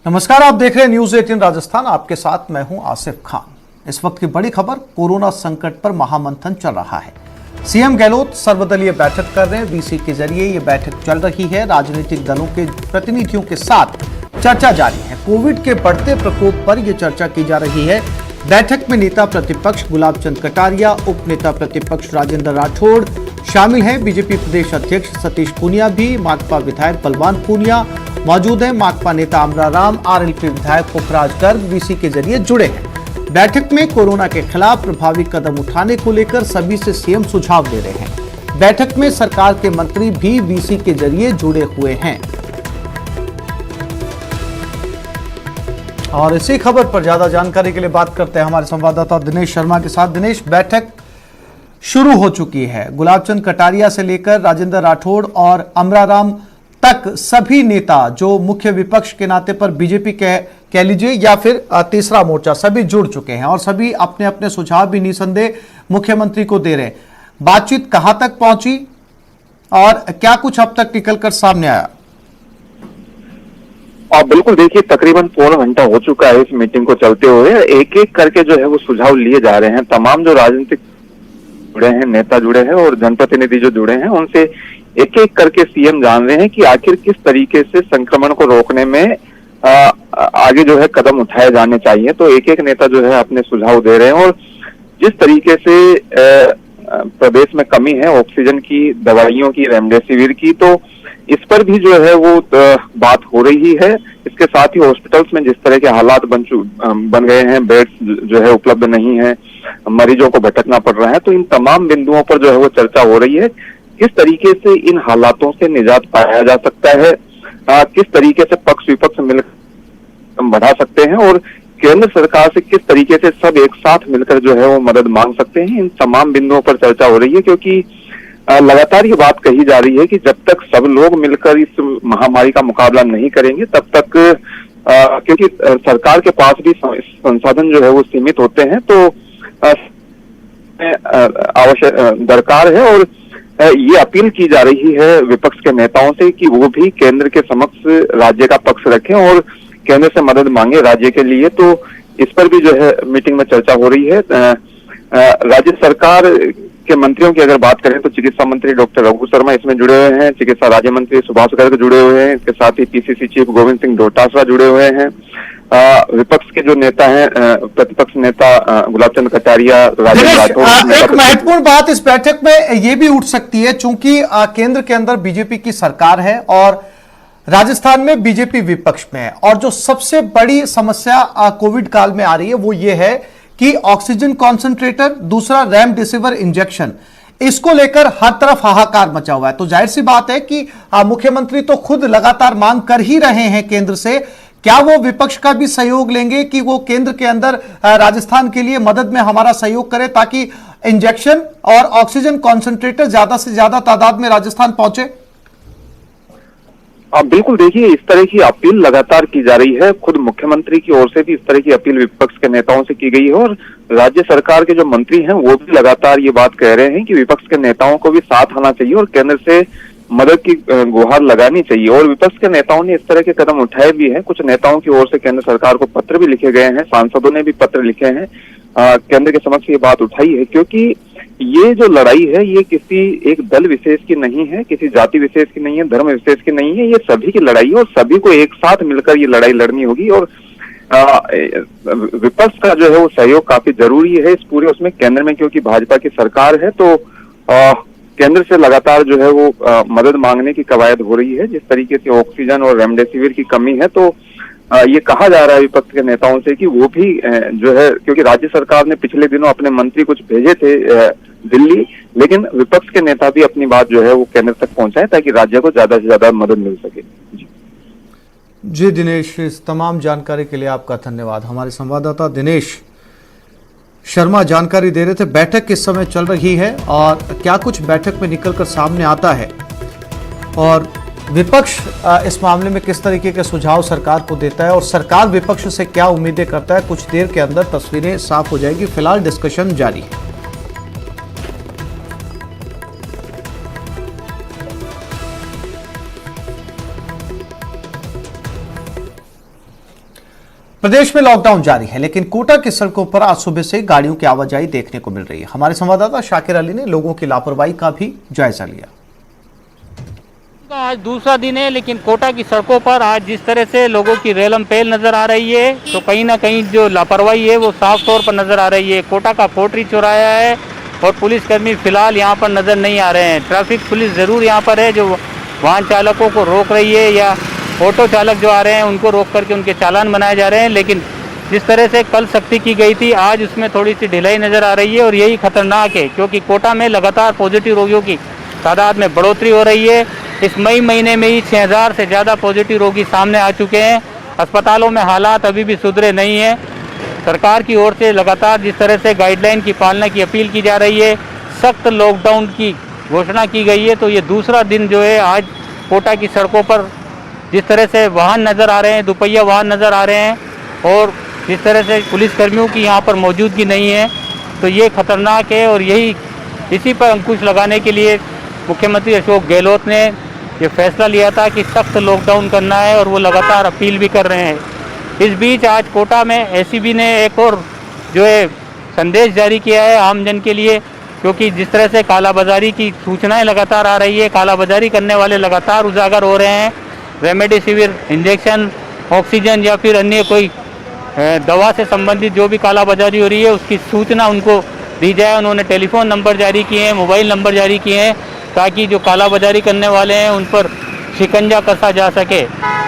नमस्कार, आप देख रहे हैं न्यूज 18 राजस्थान। आपके साथ मैं हूं आसिफ खान। इस वक्त की बड़ी खबर, कोरोना संकट पर महामंथन चल रहा है। सीएम गहलोत सर्वदलीय बैठक कर रहे हैं। वीसी के जरिए ये बैठक चल रही है। राजनीतिक दलों के प्रतिनिधियों के साथ चर्चा जारी है। कोविड के बढ़ते प्रकोप पर यह चर्चा की जा रही है। बैठक में नेता प्रतिपक्ष गुलाब चंद कटारिया, उप नेता प्रतिपक्ष राजेंद्र राठौड़ शामिल हैं। बीजेपी प्रदेश अध्यक्ष सतीश पूनिया भी, माकपा विधायक बलवान पूनिया मौजूद हैं। माकपा नेता अमराराम, आरएलपी विधायक पुखराज गर्ग वीसी के जरिए जुड़े हैं। बैठक में कोरोना के खिलाफ प्रभावी कदम उठाने को लेकर सभी से सीएम सुझाव ले रहे हैं। बैठक में सरकार के मंत्री भी वीसी के जरिए जुड़े हुए हैं। और इसी खबर पर ज्यादा जानकारी के लिए बात करते हैं हमारे संवाददाता दिनेश शर्मा के साथ। दिनेश, बैठक शुरू हो चुकी है। गुलाब चंद कटारिया से लेकर राजेंद्र राठौड़ और अमराराम तक सभी नेता जो मुख्य विपक्ष के नाते पर बीजेपी कह लीजिए या फिर तीसरा मोर्चा, सभी जुड़ चुके हैं और सभी अपने अपने सुझाव भी निसंदेह मुख्यमंत्री को दे रहे हैं। बातचीत कहां तक पहुंची और क्या कुछ अब तक निकलकर सामने आया? बिल्कुल, देखिए तकरीबन पौना घंटा हो चुका है इस मीटिंग को चलते हुए। एक एक करके जो है वो सुझाव लिए जा रहे हैं। तमाम जो राजनीतिक जुड़े हैं, नेता जुड़े हैं और जनप्रतिनिधि जो जुड़े हैं, उनसे एक एक करके सीएम जान रहे हैं कि आखिर किस तरीके से संक्रमण को रोकने में आगे जो है कदम उठाए जाने चाहिए। तो एक एक नेता जो है अपने सुझाव दे रहे हैं और जिस तरीके से प्रदेश में कमी है ऑक्सीजन की, दवाइयों की, रेमडेसिविर की, तो इस पर भी जो है वो बात हो रही है। इसके साथ ही हॉस्पिटल्स में जिस तरह के हालात बन गए हैं, बेड्स जो है उपलब्ध नहीं है, मरीजों को भटकना पड़ रहा है, तो इन तमाम बिंदुओं पर जो है वो चर्चा हो रही है। किस तरीके से इन हालातों से निजात पाया जा सकता है, किस तरीके से पक्ष विपक्ष मिलकर बढ़ा सकते हैं और केंद्र सरकार से किस तरीके से सब एक साथ मिलकर जो है वो मदद मांग सकते हैं, इन तमाम बिंदुओं पर चर्चा हो रही है। क्योंकि लगातार ये बात कही जा रही है कि जब तक सब लोग मिलकर इस महामारी का मुकाबला नहीं करेंगे तब तक क्योंकि सरकार के पास भी संसाधन जो है वो सीमित होते हैं, तो आवश्यक दरकार है। और ये अपील की जा रही है विपक्ष के नेताओं से कि वो भी केंद्र के समक्ष राज्य का पक्ष रखें और केंद्र से मदद मांगे राज्य के लिए। तो इस पर भी जो है मीटिंग में चर्चा हो रही है। राज्य सरकार के मंत्रियों की अगर बात करें तो चिकित्सा मंत्री डॉक्टर रघु शर्मा इसमें जुड़े हुए हैं, चिकित्सा राज्य मंत्री सुभाष गर्ग जुड़े हुए हैं, इसके साथ ही पीसीसी चीफ गोविंद सिंह डोटासरा जुड़े हुए हैं। विपक्ष के जो नेता हैं, प्रतिपक्ष नेता गुलाब चंद कटारिया, राजेंद्र राठौड़। एक महत्वपूर्ण बात इस बैठक में ये भी उठ सकती है, चूंकि केंद्र के अंदर बीजेपी की सरकार है और राजस्थान में बीजेपी विपक्ष में है, और जो सबसे बड़ी समस्या कोविड काल में आ रही है वो ये है कि ऑक्सीजन कॉन्सेंट्रेटर, दूसरा रेमडेसिविर इंजेक्शन, इसको लेकर हर तरफ हाहाकार मचा हुआ है। तो जाहिर सी बात है कि मुख्यमंत्री तो खुद लगातार मांग कर ही रहे हैं केंद्र से। क्या वो विपक्ष का भी सहयोग लेंगे कि वो केंद्र के अंदर राजस्थान के लिए मदद में हमारा सहयोग करे ताकि इंजेक्शन और ऑक्सीजन कॉन्सेंट्रेटर ज्यादा से ज्यादा तादाद में राजस्थान पहुंचे? बिल्कुल, देखिए इस तरह की अपील लगातार की जा रही है। खुद मुख्यमंत्री की ओर से भी इस तरह की अपील विपक्ष के नेताओं से की गई है और राज्य सरकार के जो मंत्री हैं वो भी लगातार ये बात कह रहे हैं कि विपक्ष के नेताओं को भी साथ आना चाहिए और केंद्र से मदद की गुहार लगानी चाहिए। और विपक्ष के नेताओं ने इस तरह के कदम उठाए भी हैं। कुछ नेताओं की ओर से केंद्र सरकार को पत्र भी लिखे गए हैं, सांसदों ने भी पत्र लिखे हैं, केंद्र के समक्ष ये बात उठाई है। क्योंकि ये जो लड़ाई है ये किसी एक दल विशेष की नहीं है, किसी जाति विशेष की नहीं है, धर्म विशेष की नहीं है, ये सभी की लड़ाई है और सभी को एक साथ मिलकर ये लड़ाई लड़नी होगी। और विपक्ष का जो है वो सहयोग काफी जरूरी है इस पूरे उसमें, केंद्र में क्योंकि भाजपा की सरकार है, तो केंद्र से लगातार जो है वो मदद मांगने की कवायद हो रही है। जिस तरीके से ऑक्सीजन और रेमडेसिविर की कमी है, तो ये कहा जा रहा है विपक्ष के नेताओं से कि वो भी जो है, क्योंकि राज्य सरकार ने पिछले दिनों अपने मंत्री कुछ भेजे थे दिल्ली, लेकिन विपक्ष के नेता भी अपनी बात जो है वो केंद्र तक पहुंचाए ताकि राज्य को ज्यादा से ज्यादा मदद मिल सके। जी दिनेश, इस तमाम जानकारी के लिए आपका धन्यवाद। हमारे संवाददाता दिनेश शर्मा जानकारी दे रहे थे। बैठक किस समय चल रही है और क्या कुछ बैठक में निकलकर सामने आता है और विपक्ष इस मामले में किस तरीके के सुझाव सरकार को देता है और सरकार विपक्ष से क्या उम्मीदें करता है, कुछ देर के अंदर तस्वीरें साफ हो जाएगी। फिलहाल डिस्कशन जारी है। प्रदेश में लॉकडाउन जारी है, लेकिन कोटा की सड़कों पर आज सुबह से गाड़ियों की आवाजाही देखने को मिल रही है। हमारे संवाददाता शाकिर अली ने लोगों की लापरवाही का भी जायजा लिया। आज दूसरा दिन है, लेकिन कोटा की सड़कों पर आज जिस तरह से लोगों की रेलम पेल नजर आ रही है, तो कहीं ना कहीं जो लापरवाही है वो साफ तौर पर नजर आ रही है। कोटा का कोटरी चौराया है और पुलिसकर्मी फिलहाल यहाँ पर नजर नहीं आ रहे हैं। ट्रैफिक पुलिस जरूर यहाँ पर है, जो वाहन चालकों को रोक रही है, या ऑटो चालक जो आ रहे हैं उनको रोक करके उनके चालान बनाए जा रहे हैं। लेकिन जिस तरह से कल सख्ती की गई थी, आज उसमें थोड़ी सी ढिलाई नजर आ रही है और यही खतरनाक है, क्योंकि कोटा में लगातार पॉजिटिव रोगियों की तादाद में बढ़ोतरी हो रही है। इस मई महीने में ही 6000 से ज़्यादा पॉजिटिव रोगी सामने आ चुके हैं। अस्पतालों में हालात अभी भी सुधरे नहीं हैं। सरकार की ओर से लगातार जिस तरह से गाइडलाइन की पालना की अपील की जा रही है, सख्त लॉकडाउन की घोषणा की गई है, तो ये दूसरा दिन जो है आज कोटा की सड़कों पर जिस तरह से वाहन नज़र आ रहे हैं, दुपहिया वाहन नज़र आ रहे हैं, और जिस तरह से पुलिसकर्मियों की यहाँ पर मौजूदगी नहीं है, तो ये खतरनाक है। और इसी पर अंकुश लगाने के लिए मुख्यमंत्री अशोक गहलोत ने ये फैसला लिया था कि सख्त लॉकडाउन करना है, और वो लगातार अपील भी कर रहे हैं। इस बीच आज कोटा में एसीबी ने एक और जो है संदेश जारी किया है आमजन के लिए, क्योंकि जिस तरह से कालाबाजारी की सूचनाएं लगातार आ रही है, कालाबाजारी करने वाले लगातार उजागर हो रहे हैं। रेमडेसिविर इंजेक्शन, ऑक्सीजन या फिर अन्य कोई दवा से संबंधित जो भी कालाबाजारी हो रही है, उसकी सूचना उनको दी जाए। उन्होंने टेलीफोन नंबर जारी किए हैं, मोबाइल नंबर जारी किए हैं, ताकि जो कालाबाजारी करने वाले हैं उन पर शिकंजा कसा जा सके।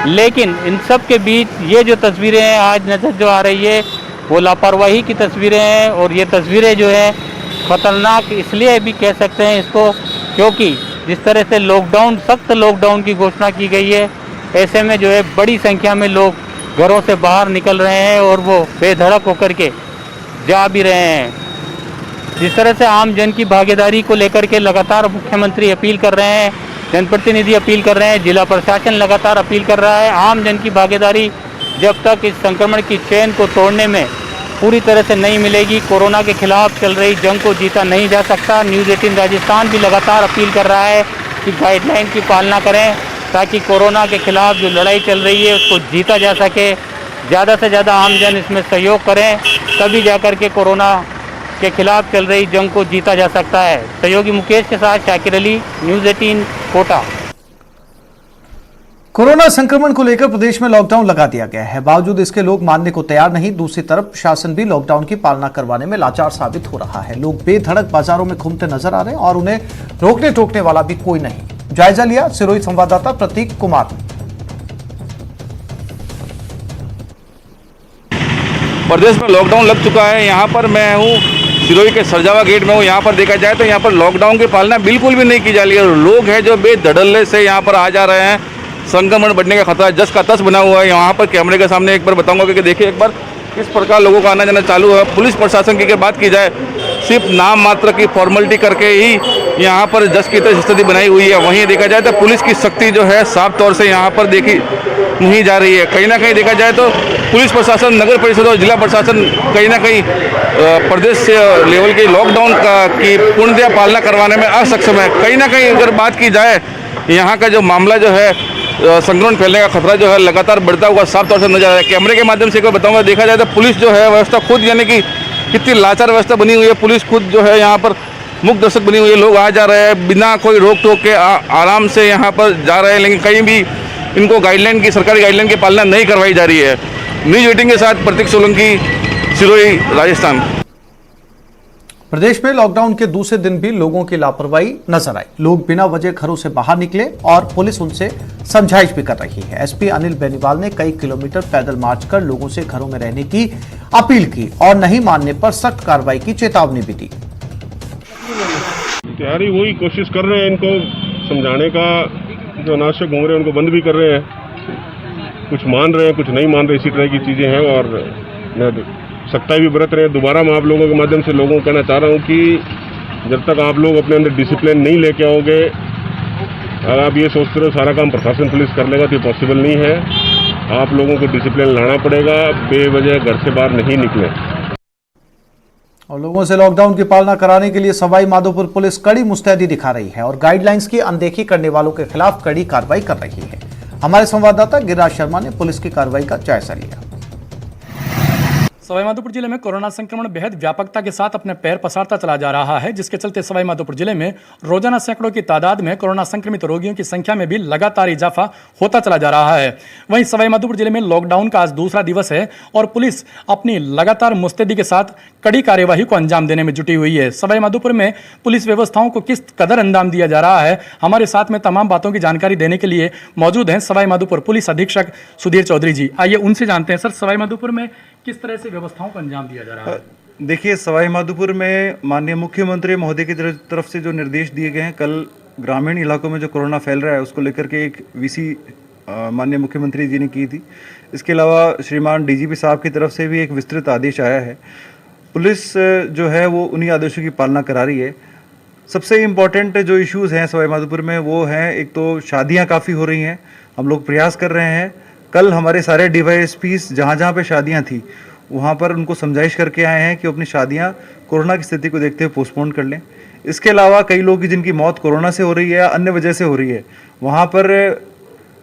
लेकिन इन सब के बीच ये जो तस्वीरें हैं आज नज़र जो आ रही है, वो लापरवाही की तस्वीरें हैं। और ये तस्वीरें जो हैं खतरनाक इसलिए भी कह सकते हैं इसको, क्योंकि जिस तरह से लॉकडाउन, सख्त लॉकडाउन की घोषणा की गई है, ऐसे में जो है बड़ी संख्या में लोग घरों से बाहर निकल रहे हैं और वो बेधड़क होकर के जा भी रहे हैं। जिस तरह से आम जन की भागीदारी को लेकर के लगातार मुख्यमंत्री अपील कर रहे हैं, जनप्रतिनिधि अपील कर रहे हैं, जिला प्रशासन लगातार अपील कर रहा है। आम जन की भागीदारी जब तक इस संक्रमण की चेन को तोड़ने में पूरी तरह से नहीं मिलेगी, कोरोना के खिलाफ चल रही जंग को जीता नहीं जा सकता। न्यूज़ 18 राजस्थान भी लगातार अपील कर रहा है कि गाइडलाइन की पालना करें, ताकि कोरोना के खिलाफ जो लड़ाई चल रही है उसको जीता जा सके। ज़्यादा से ज़्यादा आमजन इसमें सहयोग करें, तभी जाकर के कोरोना के खिलाफ चल रही जंग को जीता जा सकता है। सहयोगी मुकेश के साथ शाकिर अली, न्यूज़ 18 कोटा। कोरोना संक्रमण को लेकर प्रदेश में लॉकडाउन लगा दिया गया है, बावजूद इसके लोग मानने को तैयार नहीं। दूसरी तरफ शासन भी लॉकडाउन की पालना करवाने में लाचार साबित हो रहा है। लोग बेधड़क बाजारों में घूमते नजर आ रहे हैं और उन्हें रोकने टोकने वाला भी कोई नहीं। जायजा लिया सिरोही संवाददाता प्रतीक कुमार ने। प्रदेश में लॉकडाउन लग चुका है। यहाँ पर मैं हूँ सिरोही के सरजावा गेट में हूँ। यहाँ पर देखा जाए तो यहाँ पर लॉकडाउन की पालना बिल्कुल भी नहीं की जा रही है। लोग हैं जो बेधड़ल्ले से यहाँ पर आ जा रहे हैं। संक्रमण बढ़ने का खतरा जस का तस बना हुआ है। यहाँ पर कैमरे के सामने एक बार बताऊंगा कि देखिए एक बार किस प्रकार लोगों का आना जाना चालू है। पुलिस प्रशासन की बात की जाए, सिर्फ नाम मात्र की फॉर्मेलिटी करके ही यहाँ पर जस की तस स्थिति बनाई हुई है। वहीं देखा जाए तो पुलिस की सख्ती जो है साफ तौर से यहाँ पर देखी नहीं जा रही है। कहीं ना कहीं देखा जाए तो पुलिस प्रशासन, नगर परिषद और जिला प्रशासन कहीं ना कहीं प्रदेश लेवल की लॉकडाउन की पूर्णतः पालना करवाने में असक्षम है। कहीं ना कहीं अगर बात की जाए, यहाँ का जो मामला जो है संक्रमण फैलने का खतरा जो है लगातार बढ़ता हुआ साफ तौर से नजर आ रहा है। कैमरे के माध्यम से एक बार बताऊंगा, देखा जाए तो पुलिस जो है व्यवस्था खुद, यानी कि कितनी लाचार व्यवस्था बनी हुई है। पुलिस खुद जो है यहाँ पर मुक्त दर्शक बनी हुई है। लोग आ जा रहे हैं बिना कोई रोक टोक के, आराम से यहाँ पर जा रहे हैं, लेकिन कहीं भी इनको गाइडलाइन की, सरकारी गाइडलाइन की पालना नहीं करवाई जा रही है। न्यूज़ 18 के साथ प्रतीक सोलंकी, सिरोही, राजस्थान। प्रदेश में लॉकडाउन के दूसरे दिन भी लोगों की लापरवाही नजर आई। लोग बिना वजह घरों से बाहर निकले और पुलिस उनसे समझाइश भी कर रही है। एसपी अनिल बेनीवाल ने कई किलोमीटर पैदल मार्च कर लोगों से घरों में रहने की अपील की और नहीं मानने पर सख्त कार्रवाई की चेतावनी भी दी। तैयारी वही कोशिश कर रहे हैं इनको समझाने का, जो अनावश्यक घूम रहे हैं उनको बंद भी कर रहे हैं। कुछ मान रहे हैं, कुछ नहीं मान रहे, इसी तरह की चीजें हैं और मैं सख्ताई भी बरत रहे हैं। दोबारा मैं आप लोगों के माध्यम से लोगों को कहना चाह रहा हूँ कि जब तक आप लोग अपने अंदर डिसिप्लिन नहीं लेके आओगे, अगर आप ये सोचते रहो सारा काम प्रशासन पुलिस कर लेगा तो ये पॉसिबल नहीं है। आप लोगों को डिसिप्लिन लाना पड़ेगा, बेवजह घर से बाहर नहीं निकले। और लोगों से लॉकडाउन की पालना कराने के लिए सवाई माधोपुर पुलिस कड़ी मुस्तैदी दिखा रही है और गाइडलाइंस की अनदेखी करने वालों के खिलाफ कड़ी कार्रवाई कर रही है। हमारे संवाददाता गिरिराज शर्मा ने पुलिस की कार्रवाई का जायजा लिया। सवाईमाधोपुर जिले में कोरोना संक्रमण बेहद व्यापकता के साथ अपने पैर पसारता चला जा रहा है, जिसके चलते सवाईमाधोपुर जिले में रोजाना सैकड़ों की तादाद में कोरोना संक्रमित रोगियों की संख्या में भी लगातार इजाफा होता चला जा रहा है। वहीं सवाईमाधोपुर जिले में लॉकडाउन का आज दूसरा दिवस है और पुलिस अपनी लगातार मुस्तैदी के साथ कड़ी कार्यवाही को अंजाम देने में जुटी हुई है। सवाईमाधोपुर में पुलिस व्यवस्थाओं को किस कदर अंजाम दिया जा रहा है, हमारे साथ में तमाम बातों की जानकारी देने के लिए मौजूद हैं सवाईमाधोपुर पुलिस अधीक्षक सुधीर चौधरी जी। आइए उनसे जानते हैं। सर, सवाईमाधोपुर में किस तरह से व्यवस्थाओं को अंजाम दिया जा रहा है? देखिए, सवाईमाधोपुर में माननीय मुख्यमंत्री महोदय की तरफ से जो निर्देश दिए गए हैं, कल ग्रामीण इलाकों में जो कोरोना फैल रहा है उसको लेकर के एक वीसी माननीय मुख्यमंत्री जी ने की थी। इसके अलावा श्रीमान डीजीपी साहब की तरफ से भी एक विस्तृत आदेश आया है। पुलिस जो है वो उन्हीं आदेशों की पालना करा रही है। सबसे इम्पॉर्टेंट जो इश्यूज़ हैं सवाईमाधोपुर में वो हैं, एक तो शादियाँ काफ़ी हो रही हैं, हम लोग प्रयास कर रहे हैं। कल हमारे सारे डीवाईएसपीस जहाँ पे शादियाँ थी वहाँ पर उनको समझाइश करके आए हैं कि अपनी शादियाँ कोरोना की स्थिति को देखते हुए पोस्टपोन कर लें। इसके अलावा कई लोग की जिनकी मौत कोरोना से हो रही है या अन्य वजह से हो रही है, वहाँ पर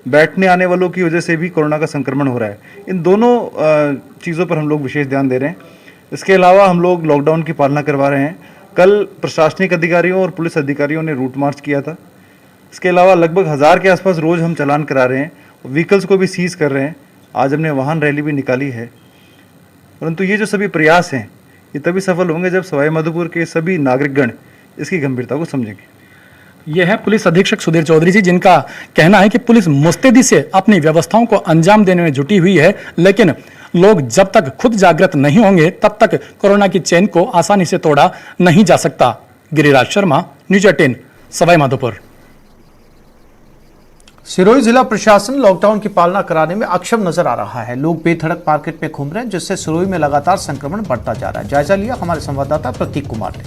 बैठने आने वालों की वजह से भी कोरोना का संक्रमण हो रहा है। इन दोनों चीज़ों पर हम लोग विशेष ध्यान दे रहे हैं। इसके अलावा हम लोग लॉकडाउन की पालना करवा रहे हैं। कल प्रशासनिक अधिकारियों और पुलिस अधिकारियों ने रूट मार्च किया था। इसके अलावा लगभग 1000 के आसपास रोज़ हम चालान करा रहे हैं, व्हीकल्स को भी सीज कर रहे हैं। आज हमने वाहन रैली भी निकाली है। परंतु ये जो सभी प्रयास हैं ये तभी सफल होंगे जब सवाईमाधोपुर के सभी नागरिकगण इसकी गंभीरता को समझेंगे। यह है पुलिस अधीक्षक सुधीर चौधरी जी, जिनका कहना है कि पुलिस मुस्तैदी से अपनी व्यवस्थाओं को अंजाम देने में जुटी हुई है, लेकिन लोग जब तक खुद जागृत नहीं होंगे तब तक कोरोना की चेन को आसानी से तोड़ा नहीं जा सकता। गिरिराज शर्मा, न्यूज 18, सवाईमाधोपुर। सिरोही जिला प्रशासन लॉकडाउन की पालना कराने में अक्षम नजर आ रहा है। लोग बेधड़क मार्केट में घूम रहे हैं, जिससे सिरोही में लगातार संक्रमण बढ़ता जा रहा है। जायजा लिया हमारे संवाददाता प्रतीक कुमार ने।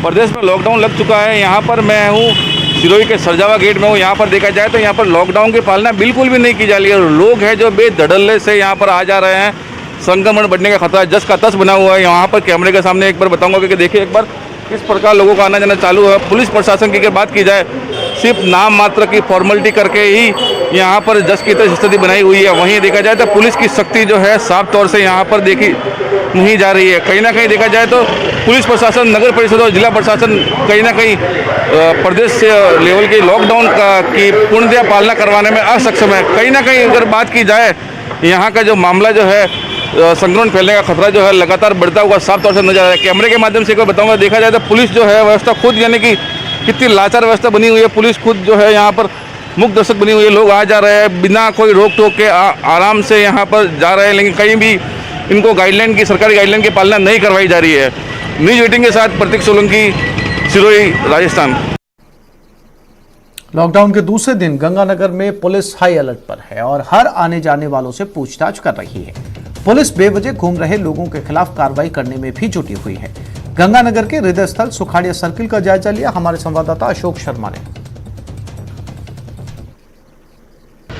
प्रदेश में लॉकडाउन लग चुका है। यहाँ पर मैं हूँ सिरोही के सरजावा गेट में हूँ। यहाँ पर देखा जाए तो यहाँ पर लॉकडाउन की पालना बिल्कुल भी नहीं की जा रही है। लोग हैं जो बेधड़ल्ले से यहाँ पर आ जा रहे हैं। संक्रमण बढ़ने का खतरा जस का तस बना हुआ है। यहाँ पर कैमरे के सामने एक बार बताऊंगा कि देखिए एक बार किस प्रकार लोगों का आना जाना चालू है। पुलिस प्रशासन की अगर बात की जाए, सिर्फ नाम मात्र की फॉर्मेलिटी करके ही यहाँ पर जस की तस स्थिति बनाई हुई है। वहीं देखा जाए तो पुलिस की सख्ती जो है साफ तौर से यहाँ पर देखी नहीं जा रही है। कहीं ना कहीं देखा जाए तो पुलिस प्रशासन, नगर परिषद और जिला प्रशासन कहीं ना कहीं प्रदेश लेवल की लॉकडाउन की पूर्णतः पालना करवाने में असक्षम है। कहीं ना कहीं अगर बात की जाए, यहाँ का जो मामला जो है संक्रमण फैलने का खतरा जो है लगातार बढ़ता हुआ साफ तौर से नजर आ रहा है। कैमरे के माध्यम से एक बार बताऊंगा, देखा जाए तो पुलिस जो है व्यवस्था खुद, यानी कि कितनी लाचार व्यवस्था बनी हुई है। पुलिस खुद जो है यहाँ पर मुक्त दर्शक बनी हुई है। लोग आ जा रहे हैं बिना कोई रोक टोक के, आराम से यहाँ पर जा रहे हैं, लेकिन कहीं भी इनको गाइडलाइन की, सरकारी गाइडलाइन की पालना नहीं करवाई जा रही है। न्यूज 18 के साथ प्रतीक सोलंकी, सिरोही, राजस्थान। लॉकडाउन के दूसरे दिन गंगानगर में पुलिस हाई अलर्ट पर है और हर आने जाने वालों से पूछताछ कर रही है। पुलिस बेवजह घूम रहे लोगों के खिलाफ कार्रवाई करने में भी जुटी हुई है। गंगानगर के हृदय स्थल सुखाड़िया सर्किल का जायजा लिया हमारे संवाददाता अशोक शर्मा ने।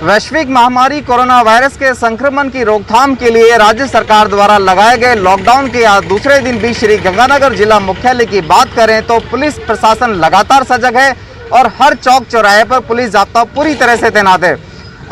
वैश्विक महामारी कोरोना वायरस के संक्रमण की रोकथाम के लिए राज्य सरकार द्वारा लगाए गए लॉकडाउन के आज दूसरे दिन भी श्री गंगानगर जिला मुख्यालय की बात करें तो पुलिस प्रशासन लगातार सजग है और हर चौक चौराहे पर पुलिस जाब्ता पूरी तरह से तैनात है।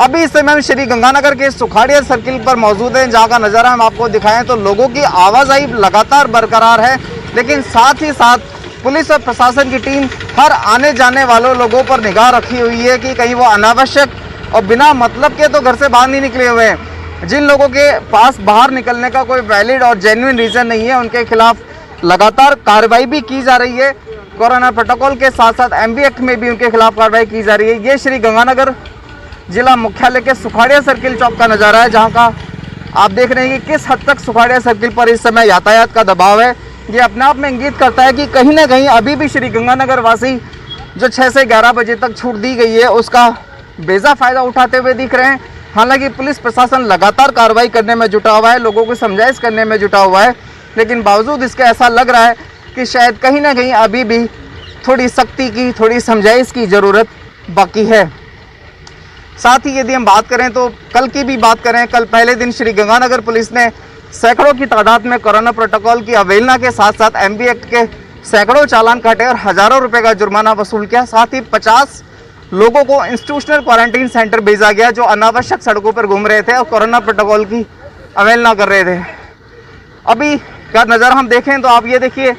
अभी इस समय हम श्री गंगानगर के सुखाड़िया सर्किल पर मौजूद हैं, जहां का नज़ारा हम आपको दिखाएं तो लोगों की आवाजाही लगातार बरकरार है, लेकिन साथ ही साथ पुलिस और प्रशासन की टीम हर आने जाने वालों लोगों पर निगाह रखी हुई है कि कहीं वो अनावश्यक और बिना मतलब के तो घर से बाहर नहीं निकले हुए हैं। जिन लोगों के पास बाहर निकलने का कोई वैलिड और जेन्युइन रीज़न नहीं है, उनके खिलाफ लगातार कार्रवाई भी की जा रही है। कोरोना प्रोटोकॉल के साथ साथ MB एक्ट में भी उनके खिलाफ कार्रवाई की जा रही है। ये श्री गंगानगर जिला मुख्यालय के सुखाड़िया सर्किल चौक का नज़ारा है, जहाँ का आप देख रहे हैं कि किस हद तक सुखाड़िया सर्किल पर इस समय यातायात का दबाव है। ये अपने आप में इंगित करता है कि कहीं ना कहीं अभी भी श्री गंगानगर वासी जो 6 से 11 बजे तक छूट दी गई है उसका बेजा फ़ायदा उठाते हुए दिख रहे हैं। हालांकि पुलिस प्रशासन लगातार कार्रवाई करने में जुटा हुआ है, लोगों को समझाइश करने में जुटा हुआ है, लेकिन बावजूद इसके ऐसा लग रहा है कि शायद कहीं ना कहीं अभी भी थोड़ी सख्ती की, थोड़ी समझाइश की ज़रूरत बाकी है। साथ ही यदि हम बात करें तो कल की भी बात करें, कल पहले दिन श्री गंगानगर पुलिस ने सैकड़ों की तादाद में कोरोना प्रोटोकॉल की अवहेलना के साथ साथ MB एक्ट के सैकड़ों चालान काटे और हज़ारों रुपए का जुर्माना वसूल किया। साथ ही 50 लोगों को इंस्टीट्यूशनल क्वारंटीन सेंटर भेजा गया जो अनावश्यक सड़कों पर घूम रहे थे और कोरोना प्रोटोकॉल की अवहेलना कर रहे थे। अभी का नज़ारा हम देखें तो आप ये देखिए,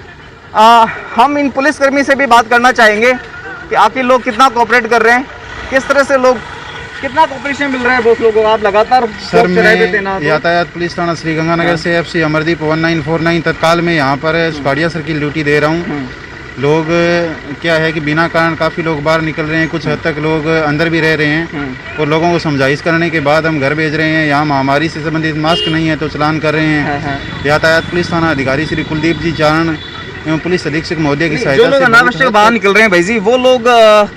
हम इन पुलिसकर्मी से भी बात करना चाहेंगे कि आखिर लोग कितना कोऑपरेट कर रहे हैं, किस तरह से लोग कितना कोऑपरेशन मिल रहा है बहुत लोगों को। आप लगातार सर मैं यातायात पुलिस थाना श्रीगंगानगर से एफसी अमरदीप 1949 तत्काल में यहाँ पर सुखाड़िया सर्किल ड्यूटी दे रहा हूँ। लोग क्या है कि बिना कारण काफ़ी लोग बाहर निकल रहे हैं, कुछ हद तक लोग अंदर भी रह रहे हैं और लोगों को समझाइश करने के बाद हम घर भेज रहे हैं। यहाँ महामारी से संबंधित मास्क नहीं है तो चलान कर रहे हैं। यातायात पुलिस थाना अधिकारी श्री कुलदीप जी चारण एवं पुलिस अधीक्षक महोदय की सहायता से। जो लोग अनावश्यक बाहर निकल रहे हैं भाई जी, वो लोग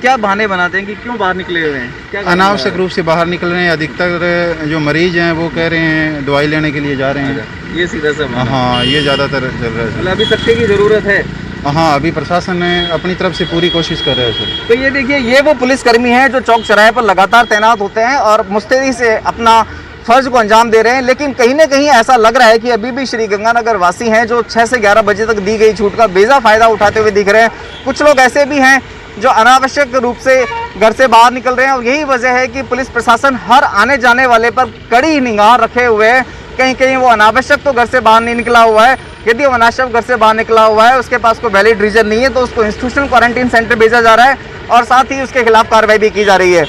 क्या बहाने बनाते हैं कि क्यों बाहर निकले हुए हैं? क्या अनावश्यक रूप से बाहर निकल रहे हैं। अधिकतर जो मरीज हैं वो कह रहे हैं दवाई लेने के लिए जा रहे हैं। ये सीधा सा हाँ, ये ज़्यादातर चल रहा है। अभी सख्ती की ज़रूरत है। हाँ, अभी प्रशासन ने अपनी तरफ से पूरी कोशिश कर रहा है सर। तो ये देखिए, ये वो पुलिसकर्मी हैं जो चौक चौराहे पर लगातार तैनात होते हैं और मुस्तैदी से अपना फर्ज को अंजाम दे रहे हैं। लेकिन कहीं ना कहीं ऐसा लग रहा है कि अभी भी श्री गंगानगर वासी हैं जो 6 से 11 बजे तक दी गई छूट का बेजा फायदा उठाते हुए दिख रहे हैं। कुछ लोग ऐसे भी हैं जो अनावश्यक रूप से घर से बाहर निकल रहे हैं और यही वजह है कि पुलिस प्रशासन हर आने जाने वाले पर कड़ी निगाह रखे हुए है। कहीं कहीं वो अनावश्यक तो घर से बाहर नहीं निकला हुआ है, यदि वो अनावश्यक घर से बाहर निकला हुआ है, उसके पास कोई वैलिड रीजन नहीं है तो उसको इंस्टीट्यूशनल क्वारंटीन सेंटर भेजा जा रहा है और साथ ही उसके खिलाफ कार्रवाई भी की जा रही है।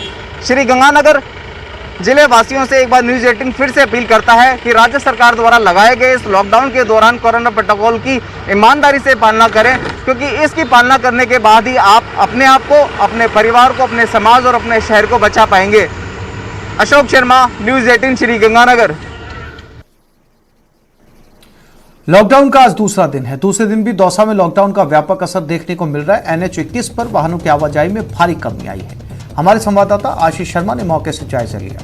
श्री गंगानगर जिले वासियों से एक बार न्यूज़ 18 फिर से अपील करता है कि राज्य सरकार द्वारा लगाए गए इस लॉकडाउन के दौरान कोरोना प्रोटोकॉल की ईमानदारी से पालना करें, क्योंकि इसकी पालना करने के बाद ही आप अपने आप को, अपने परिवार को, अपने समाज और अपने शहर को बचा पाएंगे। अशोक शर्मा, न्यूज़ 18 श्री गंगानगर। लॉकडाउन का आज दूसरा दिन है। दूसरे दिन भी दौसा में लॉकडाउन का व्यापक असर देखने को मिल रहा है। NH 21 पर वाहनों की आवाजाही में भारी कमी आई है। हमारे संवाददाता आशीष शर्मा ने मौके से जायजा लिया।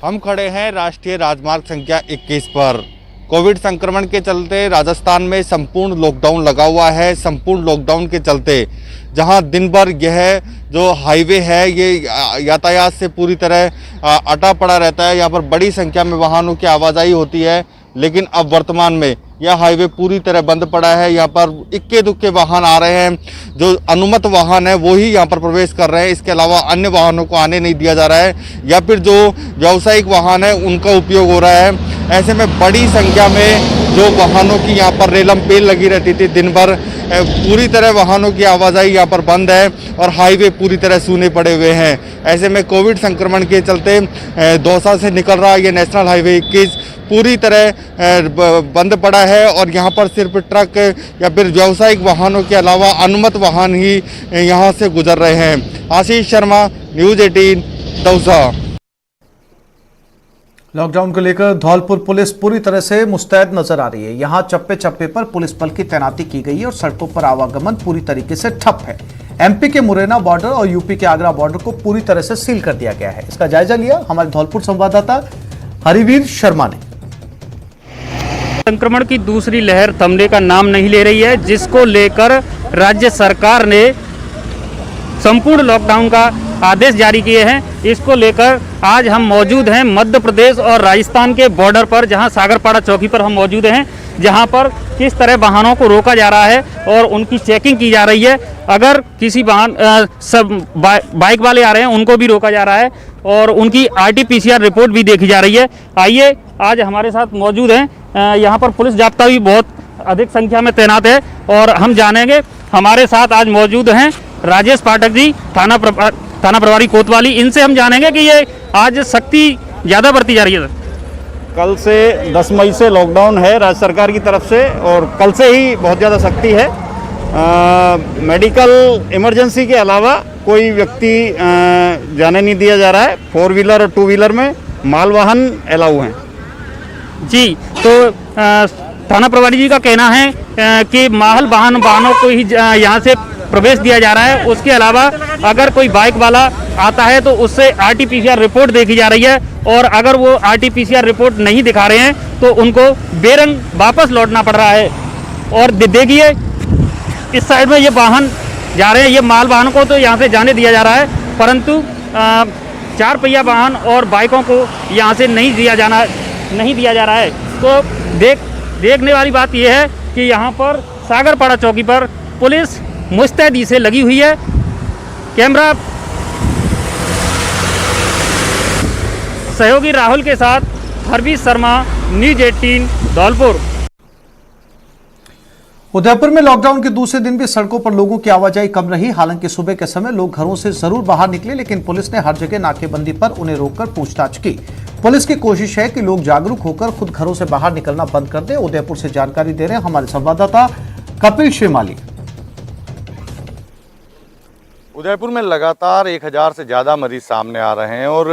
हम खड़े हैं राष्ट्रीय राजमार्ग संख्या 21 पर। कोविड संक्रमण के चलते राजस्थान में संपूर्ण लॉकडाउन लगा हुआ है। संपूर्ण लॉकडाउन के चलते जहां दिन भर यह जो हाईवे है ये यातायात से पूरी तरह अटा पड़ा रहता है। यहाँ पर बड़ी संख्या में वाहनों की आवाजाही होती है, लेकिन अब वर्तमान में यह हाईवे पूरी तरह बंद पड़ा है। यहाँ पर इक्के दुक्के वाहन आ रहे हैं, जो अनुमत वाहन है वो ही यहाँ पर प्रवेश कर रहे हैं। इसके अलावा अन्य वाहनों को आने नहीं दिया जा रहा है या फिर जो व्यावसायिक वाहन है उनका उपयोग हो रहा है। ऐसे में बड़ी संख्या में जो वाहनों की यहाँ पर रेलम पेल लगी रहती थी दिन भर, पूरी तरह वाहनों की आवाजाही यहाँ पर बंद है और हाईवे पूरी तरह सूने पड़े हुए हैं। ऐसे में कोविड संक्रमण के चलते दौसा से निकल रहा ये नेशनल हाईवे 21 पूरी तरह बंद पड़ा है और यहाँ पर सिर्फ ट्रक या फिर व्यावसायिक वाहनों के अलावा अनुमत वाहन ही यहाँ से गुजर रहे हैं। आशीष शर्मा, न्यूज़ 18 दौसा। लॉकडाउन को लेकर धौलपुर पुलिस पूरी तरह से मुस्तैद नजर आ रही है। यहाँ चप्पे चप्पे पर पुलिस बल की तैनाती की गई है और सड़कों पर आवागमन पूरी तरीके से ठप है। MP के मुरैना बॉर्डर और UP के आगरा बॉर्डर को पूरी तरह से सील कर दिया गया है। इसका जायजा लिया हमारे धौलपुर संवाददाता हरिवीर शर्मा ने। संक्रमण की दूसरी लहर थमने का नाम नहीं ले रही है, जिसको लेकर राज्य सरकार ने संपूर्ण लॉकडाउन का आदेश जारी किए हैं। इसको लेकर आज हम मौजूद हैं मध्य प्रदेश और राजस्थान के बॉर्डर पर, जहां सागरपाड़ा चौकी पर हम मौजूद हैं, जहां पर किस तरह वाहनों को रोका जा रहा है और उनकी चेकिंग की जा रही है। अगर किसी वाहन सब बाइक वाले आ रहे हैं उनको भी रोका जा रहा है और उनकी RT-PCR रिपोर्ट भी देखी जा रही है। आइए, आज हमारे साथ मौजूद हैं, यहाँ पर पुलिस जाब्ता भी बहुत अधिक संख्या में तैनात है और हम जानेंगे। हमारे साथ आज मौजूद हैं राजेश पाठक जी, थाना प्रभारी कोतवाली। इनसे हम जानेंगे कि ये आज सख्ती ज़्यादा बरती जा रही है। कल से 10 मई से लॉकडाउन है राज्य सरकार की तरफ से और कल से ही बहुत ज़्यादा सख्ती है। मेडिकल इमरजेंसी के अलावा कोई व्यक्ति जाने नहीं दिया जा रहा है। 4 व्हीलर और 2 व्हीलर में माल वाहन अलाउ हैं। जी, तो थाना प्रभारी जी का कहना है कि माल वाहनों को ही यहाँ से प्रवेश दिया जा रहा है। उसके अलावा अगर कोई बाइक वाला आता है तो उससे RT-PCR रिपोर्ट देखी जा रही है और अगर वो RT-PCR रिपोर्ट नहीं दिखा रहे हैं तो उनको बेरंग वापस लौटना पड़ रहा है। और देखिए, इस साइड में ये वाहन जा रहे हैं, ये माल वाहनों को तो यहाँ से जाने दिया जा रहा है, परंतु 4 पहिया वाहन और बाइकों को यहाँ से नहीं दिया जा रहा है। तो देखने वाली बात यह है कि यहाँ पर सागरपाड़ा चौकी पर पुलिस मुस्तैदी से लगी हुई है कैमरा सहयोगी राहुल के साथ हरवीर शर्मा, न्यूज 18 धौलपुर। उदयपुर में लॉकडाउन के दूसरे दिन भी सड़कों पर लोगों की आवाजाही कम रही। हालांकि सुबह के समय लोग घरों से जरूर बाहर निकले, लेकिन पुलिस ने हर जगह नाकेबंदी पर उन्हें रोककर पूछताछ की। पुलिस की कोशिश है कि लोग जागरूक होकर खुद घरों से बाहर निकलना बंद कर दें। उदयपुर से जानकारी दे रहे हैं हमारे संवाददाता कपिल श्रीमाली। उदयपुर में लगातार 1000 से ज़्यादा मरीज सामने आ रहे हैं और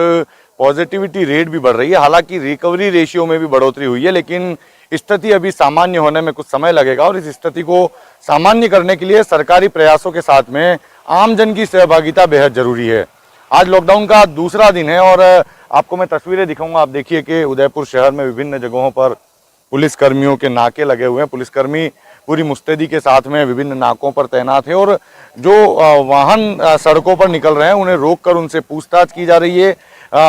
पॉजिटिविटी रेट भी बढ़ रही है। हालांकि रिकवरी रेशियो में भी बढ़ोतरी हुई है, लेकिन स्थिति अभी सामान्य होने में कुछ समय लगेगा और इस स्थिति को सामान्य करने के लिए सरकारी प्रयासों के साथ में आमजन की सहभागिता बेहद जरूरी है। आज लॉकडाउन का दूसरा दिन है और आपको मैं तस्वीरें दिखाऊंगा। आप देखिए कि उदयपुर शहर में विभिन्न जगहों पर पुलिस कर्मियों के नाके लगे हुए हैं। पुलिसकर्मी पूरी मुस्तैदी के साथ में विभिन्न नाकों पर तैनात है और जो वाहन सड़कों पर निकल रहे हैं उन्हें रोककर उनसे पूछताछ की जा रही है।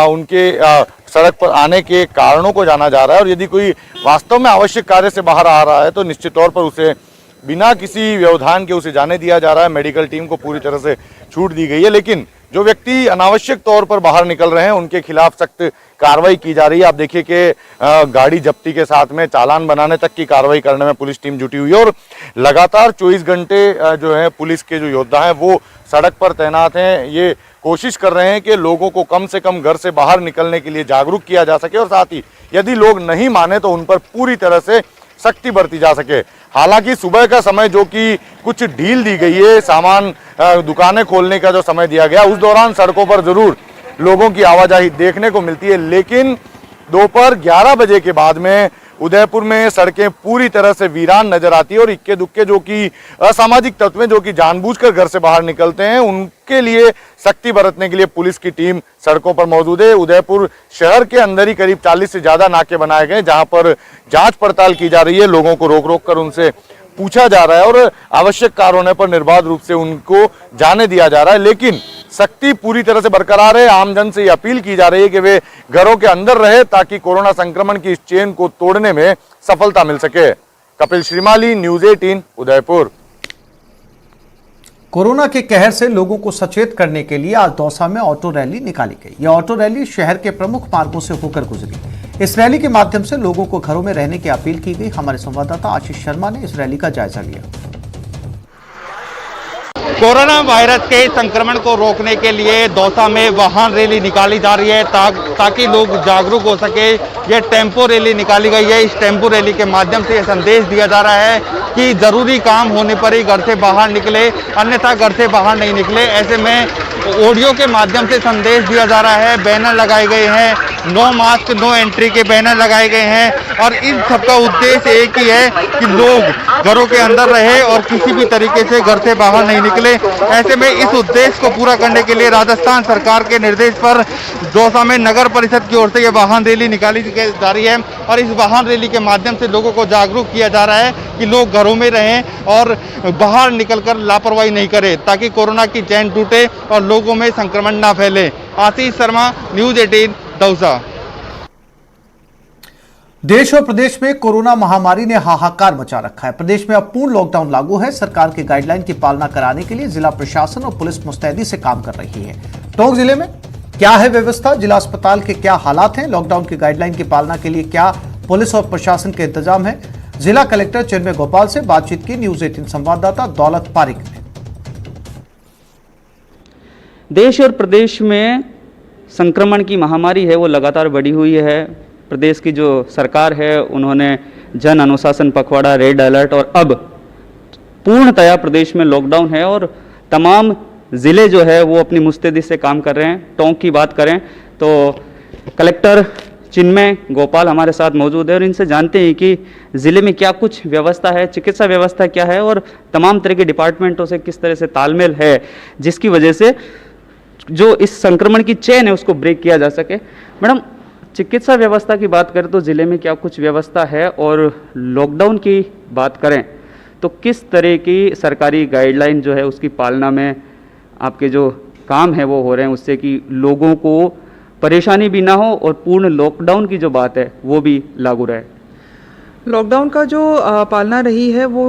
उनके सड़क पर आने के कारणों को जाना जा रहा है और यदि कोई वास्तव में आवश्यक कार्य से बाहर आ रहा है तो निश्चित तौर पर उसे बिना किसी व्यवधान के उसे जाने दिया जा रहा है। मेडिकल टीम को पूरी तरह से छूट दी गई है, लेकिन जो व्यक्ति अनावश्यक तौर पर बाहर निकल रहे हैं उनके खिलाफ सख्त कार्रवाई की जा रही है। आप देखिए कि गाड़ी जब्ती के साथ में चालान बनाने तक की कार्रवाई करने में पुलिस टीम जुटी हुई है और लगातार 24 घंटे जो है पुलिस के जो योद्धा हैं वो सड़क पर तैनात हैं। ये कोशिश कर रहे हैं कि लोगों को कम से कम घर से बाहर निकलने के लिए जागरूक किया जा सके और साथ ही यदि लोग नहीं माने तो उन पर पूरी तरह से सख्ती बरती जा सके। हालांकि सुबह का समय जो कि कुछ ढील दी गई है, सामान दुकानें खोलने का जो समय दिया गया, उस दौरान सड़कों पर जरूर लोगों की आवाजाही देखने को मिलती है, लेकिन दोपहर 11 बजे के बाद में उदयपुर में सड़कें पूरी तरह से वीरान नजर आती है और इक्के दुक्के जो कि असामाजिक तत्व जो कि जानबूझकर घर से बाहर निकलते हैं उनके लिए सख्ती बरतने के लिए पुलिस की टीम सड़कों पर मौजूद है। उदयपुर शहर के अंदर ही करीब 40 से ज्यादा नाके बनाए गए जहां पर जांच पड़ताल की जा रही है। लोगों को रोक रोक कर उनसे पूछा जा रहा है और आवश्यक कार्य होने पर निर्बाध रूप से उनको जाने दिया जा रहा है, लेकिन सख्ती पूरी तरह से बरकरार है। आमजन से ये अपील की जा रही है कि वे घरों के अंदर रहे ताकि कोरोना संक्रमण की इस चेन को तोड़ने में सफलता मिल सके। कपिल श्रीमाली, न्यूज 18 उदयपुर। कोरोना के कहर से लोगों को सचेत करने के लिए आज दौसा में ऑटो रैली निकाली गई। यह ऑटो रैली शहर के प्रमुख मार्गों से होकर गुजरी। इस रैली के माध्यम से लोगों को घरों में रहने की अपील की गई। हमारे संवाददाता आशीष शर्मा ने इस रैली का जायजा लिया। कोरोना वायरस के संक्रमण को रोकने के लिए दौसा में वाहन रैली निकाली जा रही है ताकि लोग जागरूक हो सके। ये टेम्पो रैली निकाली गई है। इस टेम्पो रैली के माध्यम से ये संदेश दिया जा रहा है कि जरूरी काम होने पर ही घर से बाहर निकले, अन्यथा घर से बाहर नहीं निकले। ऐसे में ऑडियो के माध्यम से संदेश दिया जा रहा है। बैनर लगाए गए हैं, नो मास्क नो एंट्री के बैनर लगाए गए हैं और इन सबका उद्देश्य एक ही है कि लोग घरों के अंदर रहे और किसी भी तरीके से घर से बाहर नहीं निकले। ऐसे में इस उद्देश्य को पूरा करने के लिए राजस्थान सरकार के निर्देश पर दौसा में नगर परिषद की ओर से यह वाहन रैली निकाली जा रही है और इस वाहन रैली के माध्यम से लोगों को जागरूक किया जा रहा है कि लोग घरों में रहें और बाहर निकलकर लापरवाही नहीं करें ताकि कोरोना की चैन टूटे और लोगों में संक्रमण ना फैले। आशीष शर्मा, न्यूज 18 दौसा। देश और प्रदेश में कोरोना महामारी ने हाहाकार मचा रखा है। प्रदेश में अब पूर्ण लॉकडाउन लागू है। सरकार की गाइडलाइन की पालना कराने के लिए जिला प्रशासन और पुलिस मुस्तैदी से काम कर रही है। टोंक जिले में क्या है व्यवस्था, जिला अस्पताल के क्या हालात हैं, लॉकडाउन की गाइडलाइन की पालना के लिए क्या पुलिस और प्रशासन के इंतजाम है, जिला कलेक्टर चिन्मय गोपाल से बातचीत की न्यूज 18 संवाददाता दौलत पारिक ने। देश और प्रदेश में संक्रमण की महामारी है वो लगातार बढ़ी हुई है। प्रदेश की जो सरकार है उन्होंने जन अनुशासन पखवाड़ा, रेड अलर्ट और अब पूर्णतया प्रदेश में लॉकडाउन है और तमाम ज़िले जो है वो अपनी मुस्तैदी से काम कर रहे हैं। टोंक की बात करें तो कलेक्टर चिन्मय गोपाल हमारे साथ मौजूद है और इनसे जानते हैं कि ज़िले में क्या कुछ व्यवस्था है, चिकित्सा व्यवस्था क्या है और तमाम तरह के डिपार्टमेंटों से किस तरह से तालमेल है जिसकी वजह से जो इस संक्रमण की चेन है उसको ब्रेक किया जा सके। मैडम, चिकित्सा व्यवस्था की बात करें तो ज़िले में क्या कुछ व्यवस्था है और लॉकडाउन की बात करें तो किस तरह की सरकारी गाइडलाइन जो है उसकी पालना में आपके जो काम है वो हो रहे हैं उससे कि लोगों को परेशानी भी ना हो और पूर्ण लॉकडाउन की जो बात है वो भी लागू रहे। लॉकडाउन का जो पालना रही है वो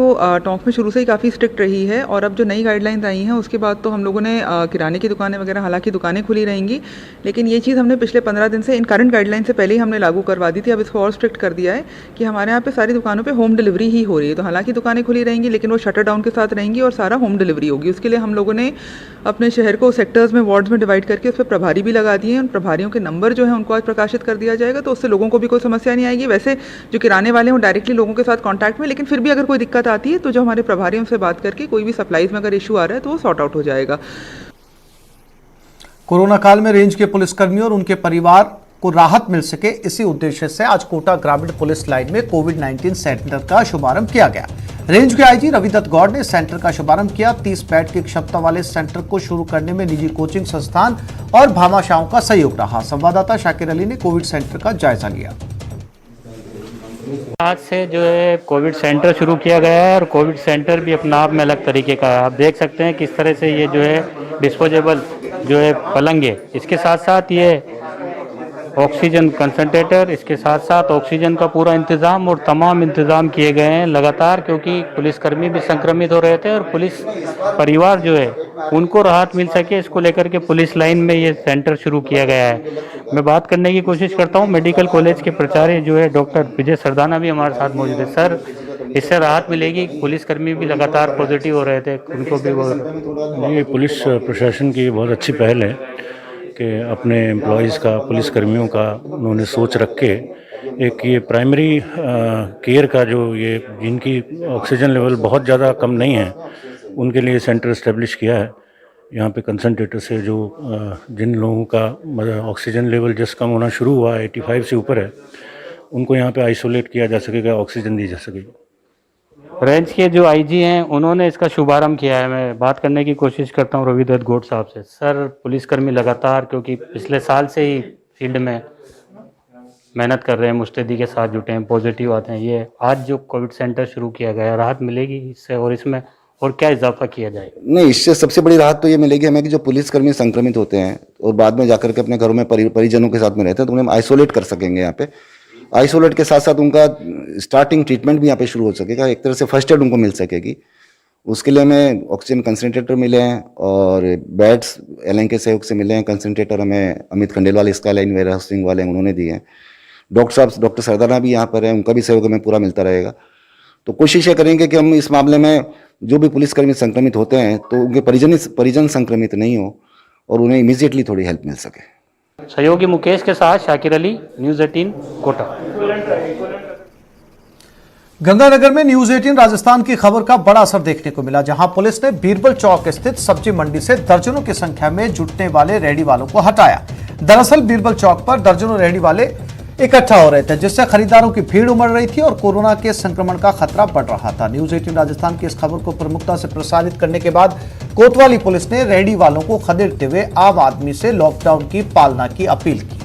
टोंक में शुरू से ही काफ़ी स्ट्रिक्ट रही है और अब जो नई गाइडलाइंस आई हैं उसके बाद तो हम लोगों ने किराने की दुकानें वगैरह हालांकि दुकानें खुली रहेंगी, लेकिन ये चीज़ हमने पिछले 15 दिन से इन करंट गाइडलाइन से पहले ही हमने लागू करवा दी थी। अब इसको और स्ट्रिक्ट कर दिया है कि हमारे यहाँ पे सारी दुकानों पे होम डिलीवरी ही हो रही है। तो हालांकि दुकानें खुली रहेंगी लेकिन वो शटर डाउन के साथ रहेंगी और सारा होम डिलीवरी होगी। उसके लिए हम लोगों ने अपने शहर को सेक्टर्स में, वार्ड्स में डिवाइड करके उस पर प्रभारी भी लगा दिए हैं। उन प्रभारियों के नंबर जो है उनको आज प्रकाशित कर दिया जाएगा, तो उससे लोगों को भी कोई समस्या नहीं आएगी। वैसे जो किराने वाले हैं डायरेक्टली लोगों के साथ कांटेक्ट में, लेकिन फिर भी अगर कोई दिक्कत आती है तो जो हमारे प्रभारी उनसे बात करके कोई भी सप्लाईज में अगर इशू आ रहा है तो वो सॉर्ट आउट हो जाएगा। कोरोना काल में रेंज के पुलिसकर्मियों और उनके परिवार को राहत मिल सके, इसी उद्देश्य से आज कोटा ग्रामीण पुलिस लाइन में कोविड-19 सेंटर का शुभारंभ किया गया। रेंज के आईजी रविदत्त गौड़ ने सेंटर का शुभारंभ किया। 30 बेड की क्षमता वाले सेंटर को शुरू करने में निजी कोचिंग संस्थान और भामाशाहों का सहयोग रहा। संवाददाता शाकिर अली ने कोविड सेंटर का जायजा लिया। आज से जो है कोविड सेंटर शुरू किया गया है और कोविड सेंटर भी अपने आप में अलग तरीके का है। आप देख सकते हैं किस तरह से ये जो है डिस्पोजेबल जो है पलंग है, इसके साथ साथ ये ऑक्सीजन कंसंट्रेटर, इसके साथ साथ ऑक्सीजन का पूरा इंतज़ाम और तमाम इंतज़ाम किए गए हैं लगातार, क्योंकि पुलिसकर्मी भी संक्रमित हो रहे थे और पुलिस परिवार जो है उनको राहत मिल सके, इसको लेकर के पुलिस लाइन में ये सेंटर शुरू किया गया है। मैं बात करने की कोशिश करता हूँ, मेडिकल कॉलेज के प्राचार्य जो है डॉक्टर विजय सरदाना भी हमारे साथ मौजूद है। सर, इससे राहत मिलेगी? पुलिसकर्मी भी लगातार पॉजिटिव हो रहे थे, उनको भी वो ये पुलिस प्रशासन की बहुत अच्छी पहल है कि अपने एम्प्लॉयज़ का, पुलिसकर्मियों का उन्होंने सोच रख के एक ये प्राइमरी केयर का जो ये जिनकी ऑक्सीजन लेवल बहुत ज़्यादा कम नहीं है उनके लिए सेंटर इस्टेब्लिश किया है। यहाँ पे कंसंट्रेटर से जो जिन लोगों का ऑक्सीजन लेवल जस्ट कम होना शुरू हुआ है, 85 से ऊपर है, उनको यहाँ पे आइसोलेट किया जा सकेगा, ऑक्सीजन दी जा सकेगी। रेंज के जो आईजी हैं उन्होंने इसका शुभारंभ किया है। मैं बात करने की कोशिश करता हूं रविदत्त गौड़ साहब से। सर, पुलिसकर्मी लगातार, क्योंकि पिछले साल से ही फील्ड में मेहनत कर रहे हैं, मुस्तैदी के साथ जुटे हैं, पॉजिटिव आते हैं, ये आज जो कोविड सेंटर शुरू किया गया है, राहत मिलेगी इससे और इसमें और क्या इजाफा किया जाएगा? नहीं, इससे सबसे बड़ी राहत तो ये मिलेगी हमें कि जो पुलिसकर्मी संक्रमित होते हैं और बाद में जाकर के अपने घरों में परिजनों के साथ में रहते हैं तो उन्हें आइसोलेट कर सकेंगे। यहाँ पे आइसोलेट के साथ साथ उनका स्टार्टिंग ट्रीटमेंट भी यहाँ पे शुरू हो सकेगा, एक तरह से फर्स्ट एड उनको मिल सकेगी। उसके लिए हमें ऑक्सीजन कंसनट्रेटर मिले हैं और बेड्स एलएन के सहयोग से मिले हैं। कंसनट्रेटर हमें Amit Khandelwal Skyline Warehousing वाले उन्होंने दिए हैं। डॉक्टर सरदाना भी यहाँ पर है, उनका भी सहयोग हमें पूरा मिलता रहेगा। तो कोशिश ये करेंगे कि हम इस मामले में जो भी पुलिसकर्मी संक्रमित होते हैं तो उनके परिजन संक्रमित नहीं हो और उन्हें इमीडिएटली थोड़ी हेल्प मिल सके। सहयोगी मुकेश के साथ शाकिर अली, न्यूज़ 18 कोटा। गंगानगर में न्यूज़ 18 राजस्थान की खबर का बड़ा असर देखने को मिला, जहां पुलिस ने बीरबल चौक स्थित सब्जी मंडी से दर्जनों की संख्या में जुटने वाले रेहड़ी वालों को हटाया। दरअसल बीरबल चौक पर दर्जनों रेहड़ी वाले इकट्ठा हो रहे थे, जिससे खरीदारों की भीड़ उमड़ रही थी और कोरोना के संक्रमण का खतरा बढ़ रहा था। न्यूज़ 18 राजस्थान की इस खबर को प्रमुखता से प्रसारित करने के बाद कोतवाली पुलिस ने रेहड़ी वालों को खदेड़ते हुए आम आदमी से लॉकडाउन की पालना की अपील की।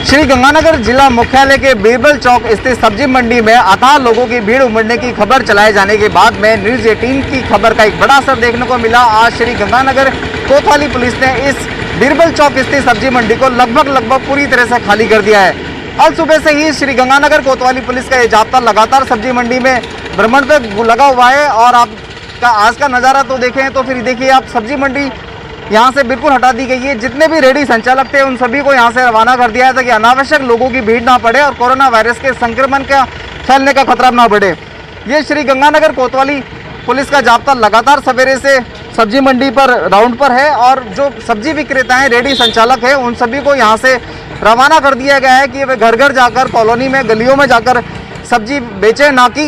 श्री गंगानगर जिला मुख्यालय के बीरबल चौक स्थित सब्जी मंडी में अथाह लोगों की भीड़ उमड़ने की खबर चलाए जाने के बाद में न्यूज़ 18 की खबर का एक बड़ा असर देखने को मिला। आज श्री गंगानगर कोतवाली पुलिस ने इस बीरबल चौक स्थित सब्जी मंडी को लगभग पूरी तरह से खाली कर दिया है। आज सुबह से ही श्री गंगानगर कोतवाली पुलिस का ये जाब्ता लगातार सब्जी मंडी में भ्रमण पे लगा हुआ है और आपका आज का नज़ारा तो देखें तो फिर देखिए आप, सब्जी मंडी यहाँ से बिल्कुल हटा दी गई है। जितने भी रेहड़ी संचालक थे उन सभी को यहाँ से रवाना कर दिया है ताकि अनावश्यक लोगों की भीड़ ना पड़े और कोरोना वायरस के संक्रमण का फैलने का खतरा ना बढ़े। ये श्री गंगानगर कोतवाली पुलिस का जाब्ता लगातार सवेरे से सब्जी मंडी पर राउंड पर है और जो सब्जी विक्रेता हैं, रेहड़ी संचालक हैं, उन सभी को यहाँ से रवाना कर दिया गया है कि वे घर घर जाकर, कॉलोनी में, गलियों में जाकर सब्जी बेचें, ना कि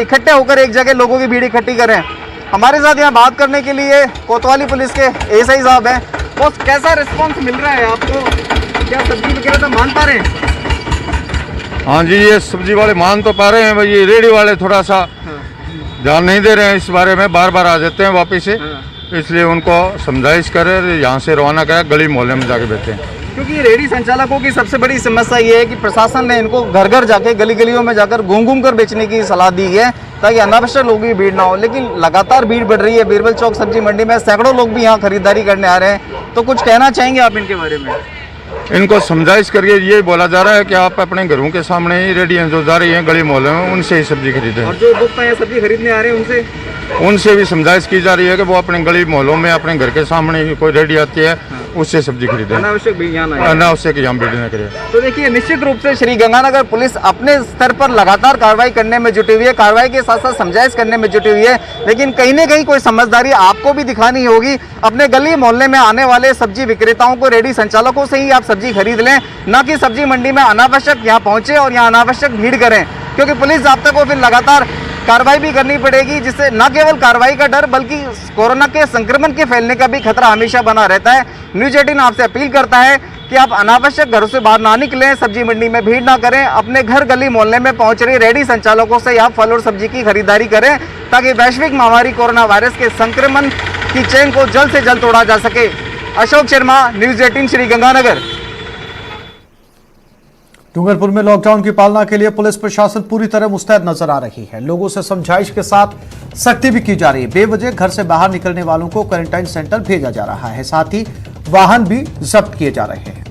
इकट्ठे होकर एक जगह लोगों की भीड़ इकट्ठी करें। हमारे साथ यहाँ बात करने के लिए कोतवाली पुलिस के एसआई साहब हैं। वो कैसा रिस्पॉन्स मिल रहा है आपको? क्या सब्जी विक्रेता मान पा रहे हैं? हाँ जी, ये सब्जी वाले मान तो पा रहे हैं भाई, ये रेहड़ी वाले थोड़ा सा ध्यान नहीं दे रहे हैं इस बारे में, बार बार आ जाते हैं वापस से, इसलिए उनको समझाइश करें, यहाँ से रवाना करें, गली मोहल्ले में जाके बेचें। क्योंकि रेहड़ी संचालकों की सबसे बड़ी समस्या ये है कि प्रशासन ने इनको घर घर जाके, गली गलियों में जाकर घूम कर बेचने की सलाह दी है ताकि अनावश्यक लोगों की भीड़ ना हो, लेकिन लगातार भीड़ बढ़ रही है। बीरबल चौक सब्जी मंडी में सैकड़ों लोग भी यहाँ खरीदारी करने आ रहे हैं, तो कुछ कहना चाहेंगे आप इनके बारे में? इनको समझाइश करके ये बोला जा रहा है कि आप अपने घरों के सामने ही रेडियां जो जा रही हैं गली मोहल्ले में उनसे ही सब्जी खरीदें। और जो उपभोक्ता यहाँ सब्जी खरीदने आ रहे हैं उनसे भी समझाइश की जा रही है कि वो अपने गली मोहल्लों में अपने घर के सामने ही कोई रेडी आती है उससे सब्जी खरीदें, अनावश्यक यहाँ भीड़ न करें। तो देखिए निश्चित रूप से श्री गंगानगर पुलिस अपने स्तर पर लगातार कार्रवाई करने में जुटी हुई है, कार्रवाई के साथ साथ समझाइश करने में जुटी हुई है, लेकिन कहीं न कहीं कोई समझदारी आपको भी दिखानी होगी। अपने गली मोहल्ले में आने वाले सब्जी विक्रेताओं को, रेडी संचालकों से ही आप सब्जी खरीद लें, न कि सब्जी मंडी में अनावश्यक यहाँ पहुंचे और यहाँ अनावश्यक भीड़ करें, क्योंकि पुलिस ज़ाब्ते को फिर लगातार कार्रवाई भी करनी पड़ेगी, जिससे न केवल कार्रवाई का डर बल्कि कोरोना के संक्रमण के फैलने का भी खतरा हमेशा बना रहता है। न्यूज़ 18 आपसे अपील करता है कि आप अनावश्यक घरों से बाहर ना निकलें, सब्जी मंडी में भीड़ ना करें, अपने घर गली मोहल्ले में पहुंच रही रेडी संचालकों से आप फल और सब्जी की खरीदारी करें, ताकि वैश्विक महामारी कोरोना वायरस के संक्रमण की चेन को जल्द से जल्द तोड़ा जा सके। अशोक शर्मा, न्यूज़ 18 श्री गंगानगर। डूंगरपुर में लॉकडाउन की पालना के लिए पुलिस प्रशासन पूरी तरह मुस्तैद नजर आ रही है। लोगों से समझाइश के साथ सख्ती भी की जा रही है। बेवजह घर से बाहर निकलने वालों को क्वारंटाइन सेंटर भेजा जा रहा है, साथ ही वाहन भी जब्त किए जा रहे हैं।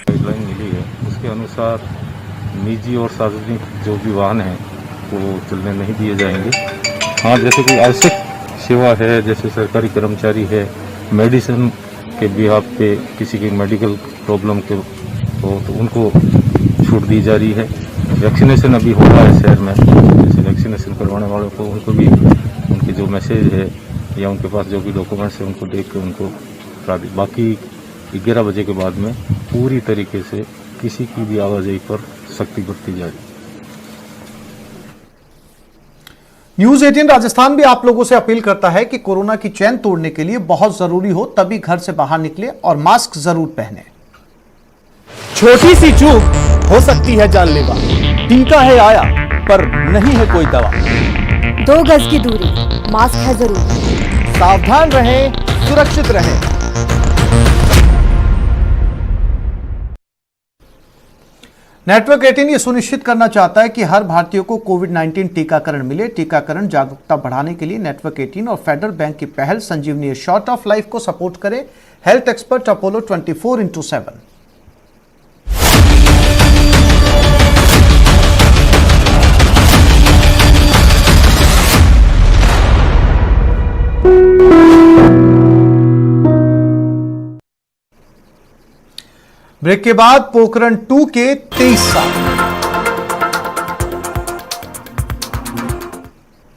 गाइडलाइन मिली है उसके अनुसार निजी और सार्वजनिक जो भी वाहन हैं वो चलने नहीं दिए जाएंगे। हाँ, जैसे कोई आवश्यक सेवा है, जैसे सरकारी कर्मचारी है, मेडिसिन के बिहाफ पे किसी की मेडिकल प्रॉब्लम के तो उनको छूट दी जा रही है। वैक्सीनेशन अभी हो रहा है शहर में, जैसे वैक्सीनेशन करवाने वालों को उनको भी उनके जो मैसेज है या उनके पास जो भी डॉक्यूमेंट्स है उनको देख के उनको करा दी। बाकी 11 बजे के बाद में पूरी तरीके से किसी की भी आवाजाही पर सख्ती बरती जा रही है। न्यूज़ 18 राजस्थान भी आप लोगों से अपील करता है कि कोरोना की चैन तोड़ने के लिए बहुत जरूरी हो तभी घर से बाहर निकले और मास्क जरूर पहने। छोटी सी चूक हो सकती है जानलेवा। टीका है आया पर नहीं है कोई दवा। 2 गज की दूरी, मास्क है जरूर। सावधान रहें, सुरक्षित रहें। नेटवर्क 18 ये सुनिश्चित करना चाहता है कि हर भारतीय को कोविड-19 टीकाकरण मिले। टीकाकरण जागरूकता बढ़ाने के लिए नेटवर्क 18 और फेडरल बैंक की पहल संजीवनी शॉर्ट ऑफ लाइफ को सपोर्ट करे। Health expert Apollo 24/7। ब्रेक के बाद पोखरण 2 के 23 साल।